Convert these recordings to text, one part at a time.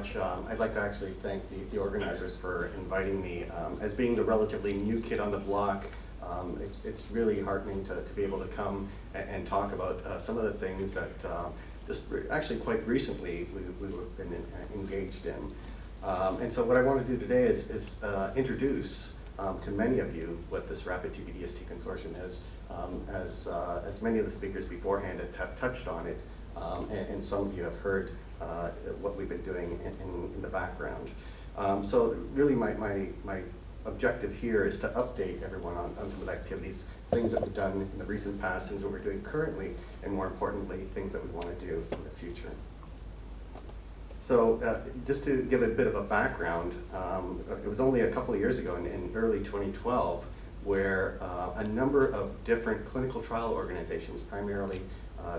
much. I'd like to actually thank the organizers for inviting me. As being the relatively new kid on the block, it's really heartening to be able to come and talk about some of the things that actually quite recently we've been engaged in. And so what I want to do today is introduce to many of you what this Rapid TB DST Consortium is, as many of the speakers beforehand have touched on it, and some of you have heard what we've been doing in the background. So really my objective here is to update everyone on some of the activities, things that we've done in the recent past, things that we're doing currently, and more importantly, things that we want to do in the future. So just to give a bit of a background, it was only a couple of years ago in early 2012 where a number of different clinical trial organizations, primarily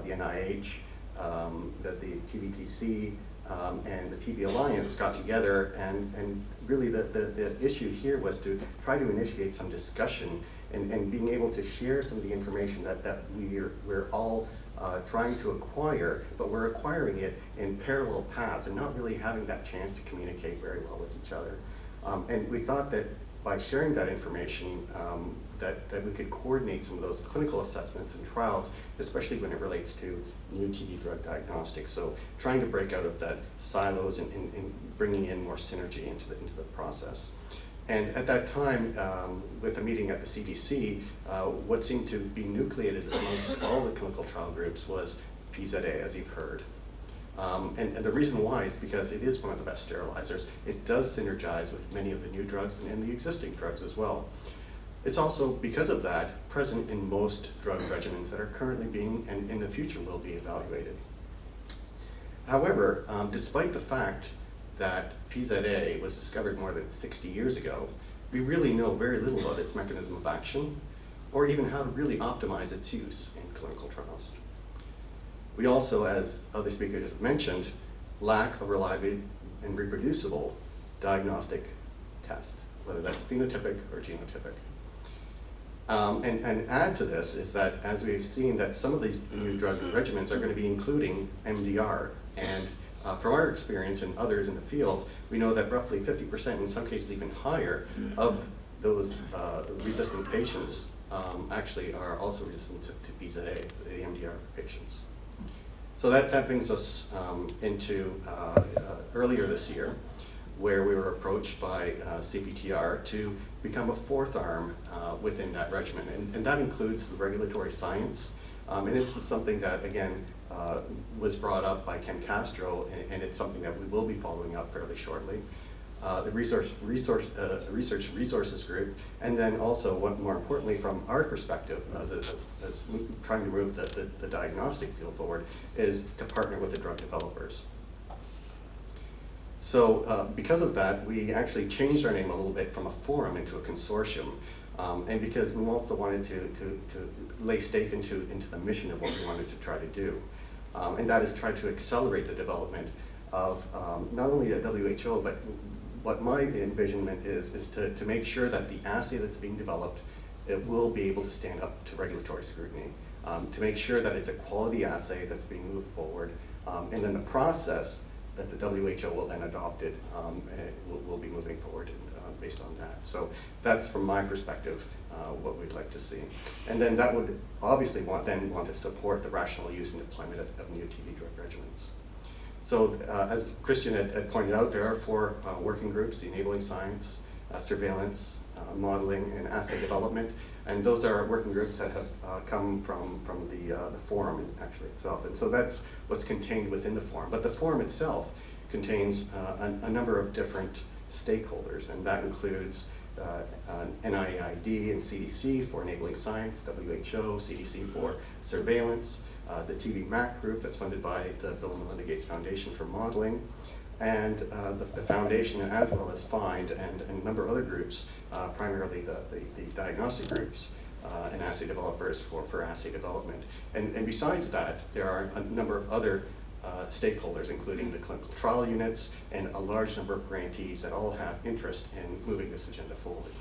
the NIH, the TVTC, and the TB Alliance got together, and really the issue here was to try to initiate some discussion and being able to share some of the information that we're all trying to acquire, but we're acquiring it in parallel paths and not really having that chance to communicate very well with each other. And we thought that by sharing that information, that we could coordinate some of those clinical assessments and trials, especially when it relates to new TB drug diagnostics. So trying to break out of that silos and bringing in more synergy into the process. And at that time, with a meeting at the CDC, what seemed to be nucleated amongst all the clinical trial groups was PZA, as you've heard. And the reason why is because it is one of the best sterilizers. It does synergize with many of the new drugs and the existing drugs as well. It's also, because of that, present in most drug regimens that are currently being, and in the future will be, evaluated. However, despite the fact that PZA was discovered more than 60 years ago, we really know very little about its mechanism of action, or even how to really optimize its use in clinical trials. We also, as other speakers have mentioned, lack a reliable and reproducible diagnostic test, whether that's phenotypic or genotypic. And add to this is that, as we've seen, that some of these new drug regimens are going to be including MDR, and from our experience and others in the field, we know that roughly 50%, in some cases even higher, of those resistant patients actually are also resistant to PZA, the MDR patients. So that brings us into earlier this year, where we were approached by CPTR to become a fourth arm within that regimen. And that includes the regulatory science. And this is something that, again, was brought up by Ken Castro, and it's something that we will be following up fairly shortly. The research resources group, and then also, what more importantly from our perspective, as trying to move the diagnostic field forward, is to partner with the drug developers. So because of that, we actually changed our name a little bit from a forum into a consortium. And because we also wanted to lay stake into the mission of what we wanted to try to do. And that is try to accelerate the development of not only the WHO, but what my envisionment is to make sure that the assay that's being developed, it will be able to stand up to regulatory scrutiny, to make sure that it's a quality assay that's being moved forward, and then the process that the WHO will then adopt it will be moving forward based on that. So that's, from my perspective, what we'd like to see. And then that would obviously want to support the rational use and deployment of new TB drug regimens. So as Christian had pointed out, there are 4 working groups: the enabling science, surveillance, modeling, and assay development. And those are working groups that have come from the forum actually itself. And so that's what's contained within the forum. But the forum itself contains a number of different stakeholders, and that includes NIAID and CDC for enabling science, WHO, CDC for surveillance, the TB MAC group that's funded by the Bill and Melinda Gates Foundation for modeling, and the foundation, as well as FIND and a number of other groups, primarily the diagnostic groups and assay developers for assay development. And besides that, there are a number of other stakeholders, including the clinical trial units and a large number of grantees that all have interest in moving this agenda forward.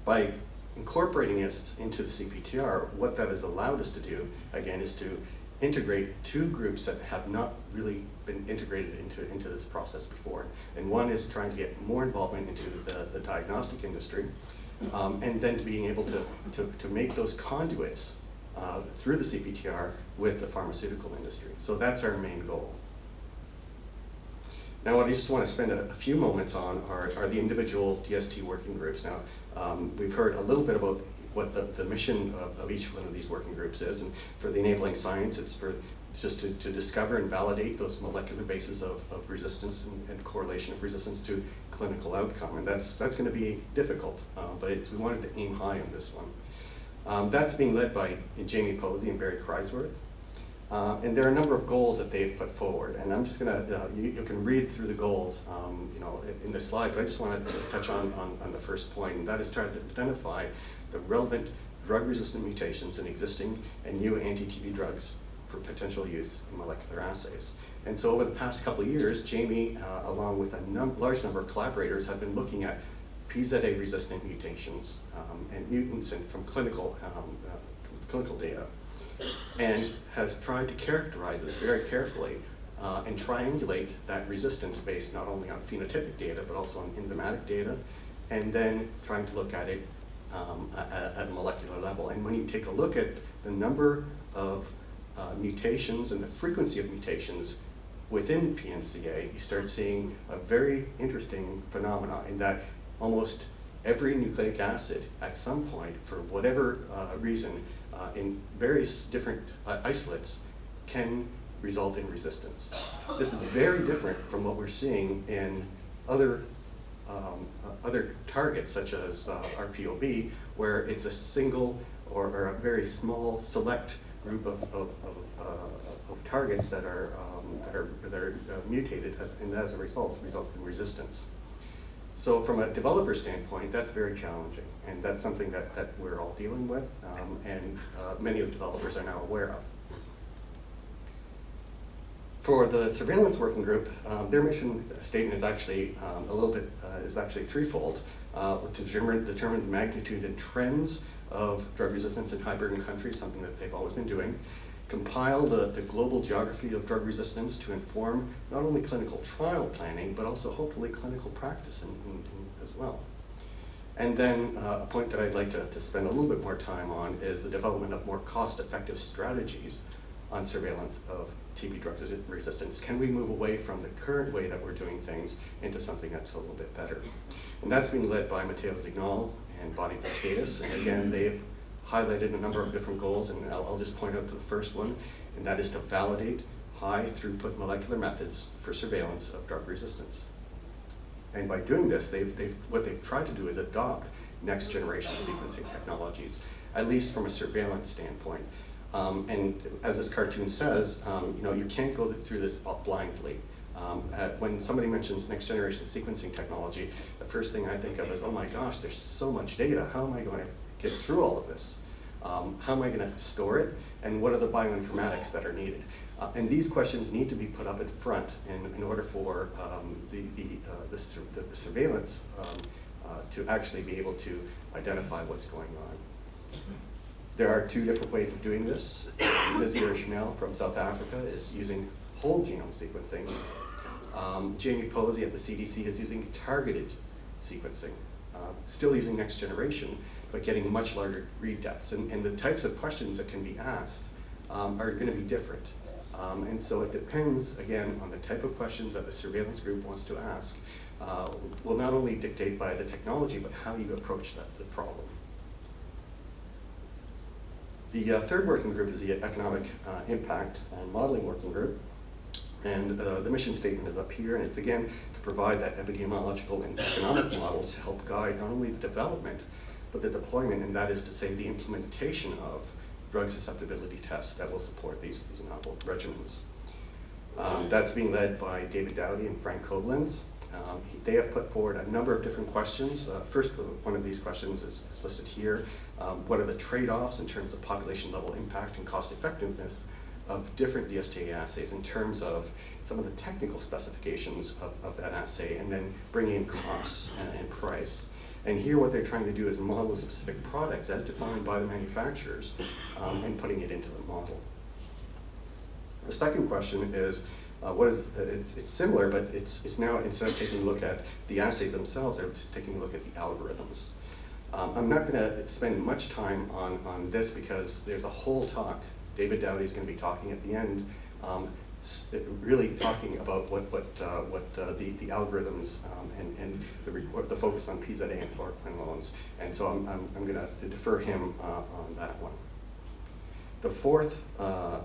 By incorporating it into the CPTR, what that has allowed us to do, again, is to integrate two groups that have not really been integrated into this process before. And one is trying to get more involvement into the diagnostic industry, and then being able to make those conduits through the CPTR with the pharmaceutical industry. So that's our main goal. Now, what I just want to spend a few moments on are the individual DST working groups. Now, we've heard a little bit about what the mission of each one of these working groups is, and for the enabling science, it's for just to discover and validate those molecular bases of resistance and correlation of resistance to clinical outcome, and that's going to be difficult, but we wanted to aim high on this one. That's being led by Jamie Posey and Barry Kreisworth. And there are a number of goals that they've put forward, and I'm just going to, you can read through the goals in the slide, but I just want to touch on the first point, and that is trying to identify the relevant drug-resistant mutations in existing and new anti-TB drugs for potential use in molecular assays. And so over the past couple of years, Jamie, along with a large number of collaborators, have been looking at PZA-resistant mutations and mutants from clinical data, and has tried to characterize this very carefully and triangulate that resistance based not only on phenotypic data, but also on enzymatic data, and then trying to look at it at a molecular level. And when you take a look at the number of mutations and the frequency of mutations within PNCA, you start seeing a very interesting phenomena in that almost every nucleic acid at some point, for whatever reason, in various different isolates, can result in resistance. This is very different from what we're seeing in other targets, such as RPOB, where it's a single or a very small select group of targets that are mutated, and as a result in resistance. So from a developer standpoint, that's very challenging, and that's something that we're all dealing with, and many of the developers are now aware of. For the surveillance working group, their mission statement is actually threefold: to determine the magnitude and trends of drug resistance in high-burden countries, something that they've always been doing; compile the global geography of drug resistance to inform not only clinical trial planning, but also hopefully clinical practice as well. And then a point that I'd like to spend a little bit more time on is the development of more cost-effective strategies on surveillance of TB drug resistance. Can we move away from the current way that we're doing things into something that's a little bit better? And that's being led by Matteo Zignal and Bonnie Platatis, and again, they've highlighted a number of different goals, and I'll just point out to the first one, and that is to validate high throughput molecular methods for surveillance of drug resistance. And by doing this, what they've tried to do is adopt next generation sequencing technologies, at least from a surveillance standpoint. And as this cartoon says, you can't go through this blindly. When somebody mentions next generation sequencing technology, the first thing I think of is, oh my gosh, there's so much data. How am I going to get through all of this? How am I going to store it? And what are the bioinformatics that are needed? And these questions need to be put up in front in order for the surveillance to actually be able to identify what's going on. There are two different ways of doing this. Lizier Schmel from South Africa is using whole genome sequencing. Jamie Posey at the CDC is using targeted sequencing, still using next generation, but getting much larger read depths. And the types of questions that can be asked are going to be different. And so it depends, again, on the type of questions that the surveillance group wants to ask. Will not only dictate by the technology, but how you approach the problem. The third working group is the economic impact and modeling working group. And the mission statement is up here, and it's again to provide that epidemiological and economic models to help guide not only the development, but the deployment, and that is to say the implementation of drug susceptibility tests that will support these novel regimens. That's being led by David Dowdy and Frank Koblenz. They have put forward a number of different questions. First one of these questions is listed here. What are the trade-offs in terms of population level impact and cost effectiveness of different DST assays in terms of some of the technical specifications of that assay, and then bringing in costs and price. And here what they're trying to do is model specific products as defined by the manufacturers and putting it into the model. The second question is, it's similar, but it's now, instead of taking a look at the assays themselves, they're just taking a look at the algorithms. I'm not going to spend much time on this because there's a whole talk. David Dowdy is going to be talking at the end, really talking about what the algorithms and the focus on PZA and fluoroquinolones. And so I'm going to defer him on that one. The fourth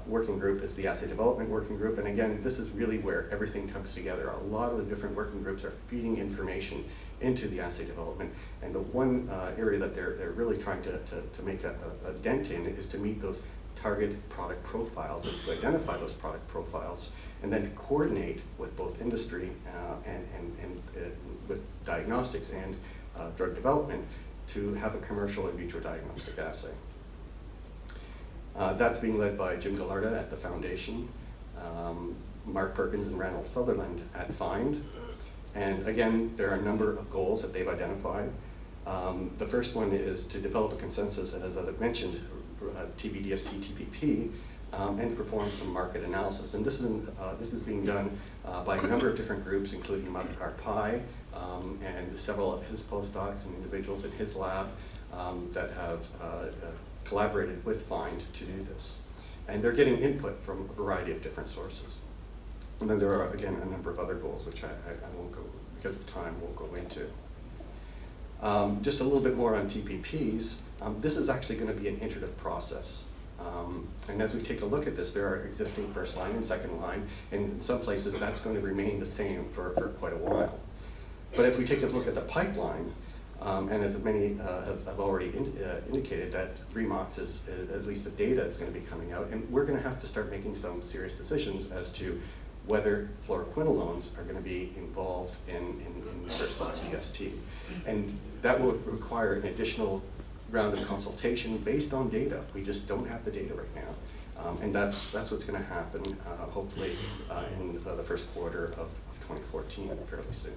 working group is the assay development working group, and again, this is really where everything comes together. A lot of the different working groups are feeding information into the assay development, and the one area that they're really trying to make a dent in is to meet those target product profiles and to identify those product profiles, and then to coordinate with both industry and with diagnostics and drug development to have a commercial in vitro diagnostic assay. That's being led by Jim Gallarda at the Foundation, Mark Perkins and Randall Sutherland at FIND. And again, there are a number of goals that they've identified. The first one is to develop a consensus, as I mentioned, TB, DST, TPP, and perform some market analysis. And this is being done by a number of different groups, including Madhukar Pai and several of his postdocs and individuals in his lab that have collaborated with FIND to do this. And they're getting input from a variety of different sources. And then there are, again, a number of other goals, which I won't go, because of time, won't go into. Just a little bit more on TPPs. This is actually going to be an iterative process. And as we take a look at this, there are existing first line and second line, and in some places that's going to remain the same for quite a while. But if we take a look at the pipeline, and as many have already indicated, that Remox is, at least the data is going to be coming out, and we're going to have to start making some serious decisions as to whether fluoroquinolones are going to be involved in first-line DST. And that will require an additional round of consultation based on data. We just don't have the data right now. And that's what's going to happen, hopefully, in the first quarter of 2014, fairly soon.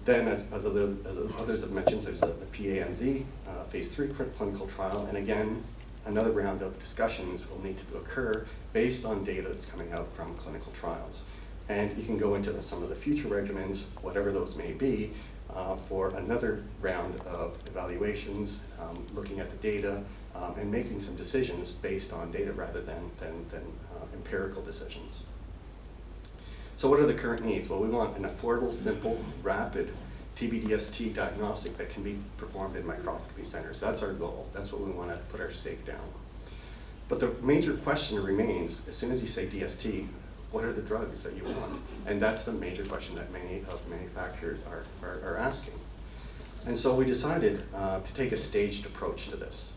Then, as others have mentioned, there's the PAMZ, phase 3 clinical trial, and again, another round of discussions will need to occur based on data that's coming out from clinical trials. And you can go into some of the future regimens, whatever those may be, for another round of evaluations, looking at the data, and making some decisions based on data rather than empirical decisions. So what are the current needs? Well, we want an affordable, simple, rapid TB-DST diagnostic that can be performed in microscopy centers. That's our goal. That's what we want to put our stake down. But the major question remains, as soon as you say DST, what are the drugs that you want? And that's the major question that many of the manufacturers are asking. And so we decided to take a staged approach to this.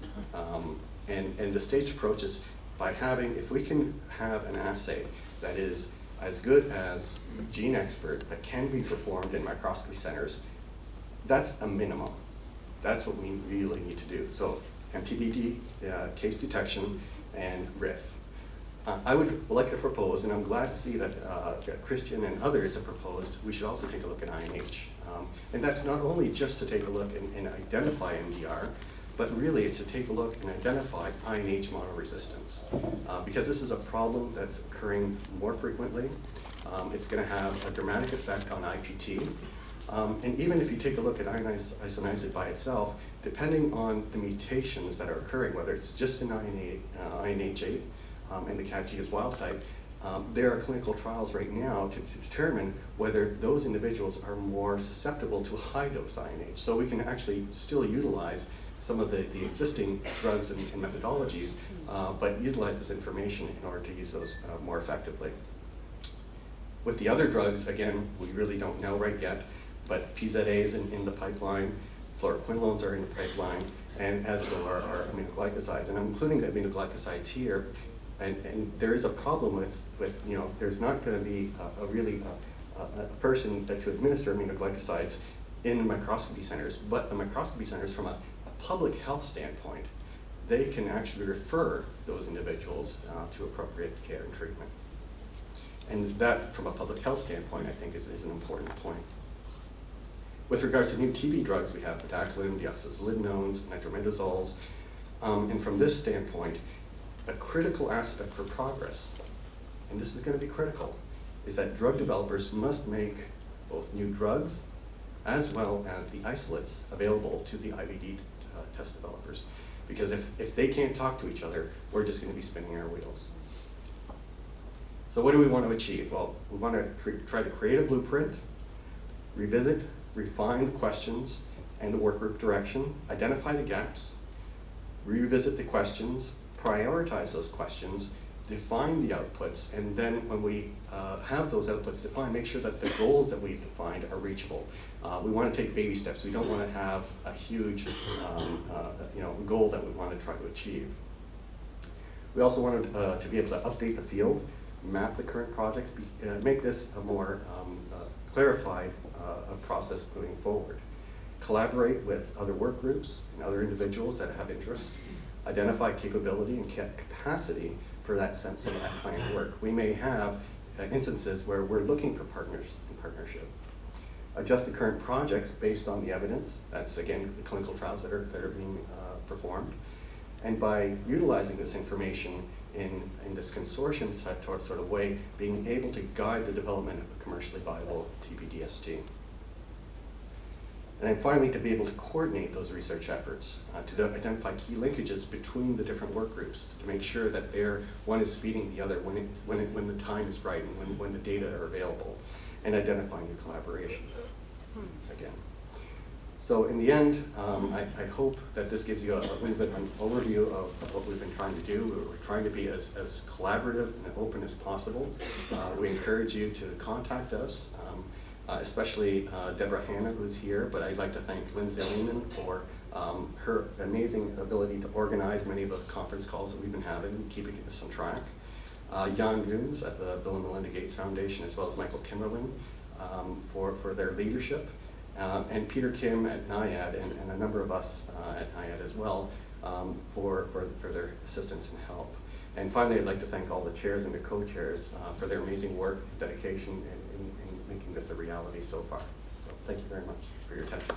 And the staged approach is by having, if we can have an assay that is as good as Gene Expert that can be performed in microscopy centers, that's a minimum. That's what we really need to do. So MTBD, case detection, and RIF. I would like to propose, and I'm glad to see that Christian and others have proposed, we should also take a look at INH. And that's not only just to take a look and identify MDR, but really it's to take a look and identify INH monoresistance. Because this is a problem that's occurring more frequently. It's going to have a dramatic effect on IPT. And even if you take a look at isoniazid by itself, depending on the mutations that are occurring, whether it's just in INH8 and the CAG is wild type, there are clinical trials right now to determine whether those individuals are more susceptible to high dose INH. So we can actually still utilize some of the existing drugs and methodologies, but utilize this information in order to use those more effectively. With the other drugs, again, we really don't know right yet, but PZA is in the pipeline, fluoroquinolones are in the pipeline, and as so are aminoglycosides. And I'm including the aminoglycosides here, and there is a problem with there's not going to be a person to administer aminoglycosides in microscopy centers, but the microscopy centers, from a public health standpoint, they can actually refer those individuals to appropriate care and treatment. And that, from a public health standpoint, I think is an important point. With regards to new TB drugs, we have bedaquiline, deoxyzolidinones, nitromedazoles, and from this standpoint, a critical aspect for progress, and this is going to be critical, is that drug developers must make both new drugs as well as the isolates available to the IVD test developers. Because if they can't talk to each other, we're just going to be spinning our wheels. So what do we want to achieve? Well, we want to try to create a blueprint, revisit, refine the questions and the work group direction, identify the gaps, revisit the questions, prioritize those questions, define the outputs, and then when we have those outputs defined, make sure that the goals that we've defined are reachable. We want to take baby steps. We don't want to have a huge goal that we want to try to achieve. We also wanted to be able to update the field, map the current projects, make this a more clarified process moving forward. Collaborate with other work groups and other individuals that have interest. Identify capability and capacity for that sense of that planned work. We may have instances where we're looking for partners in partnership. Adjust the current projects based on the evidence. That's, again, the clinical trials that are being performed. And by utilizing this information in this consortium sort of way, being able to guide the development of a commercially viable TB-DST. And then finally, to be able to coordinate those research efforts, to identify key linkages between the different work groups, to make sure that one is feeding the other when the time is right and when the data are available, and identify new collaborations, again. So in the end, I hope that this gives you a little bit of an overview of what we've been trying to do. We're trying to be as collaborative and open as possible. We encourage you to contact us. Especially Deborah Hanna, who's here, but I'd like to thank Lindsay Lehman for her amazing ability to organize many of the conference calls that we've been having, keeping us on track. Jan Gooms at the Bill and Melinda Gates Foundation, as well as Michael Kimmerlin for their leadership, and Peter Kim at NIAID, and a number of us at NIAID as well for their assistance and help. And finally, I'd like to thank all the chairs and the co-chairs for their amazing work, dedication, in making this a reality so far. So thank you very much for your attention.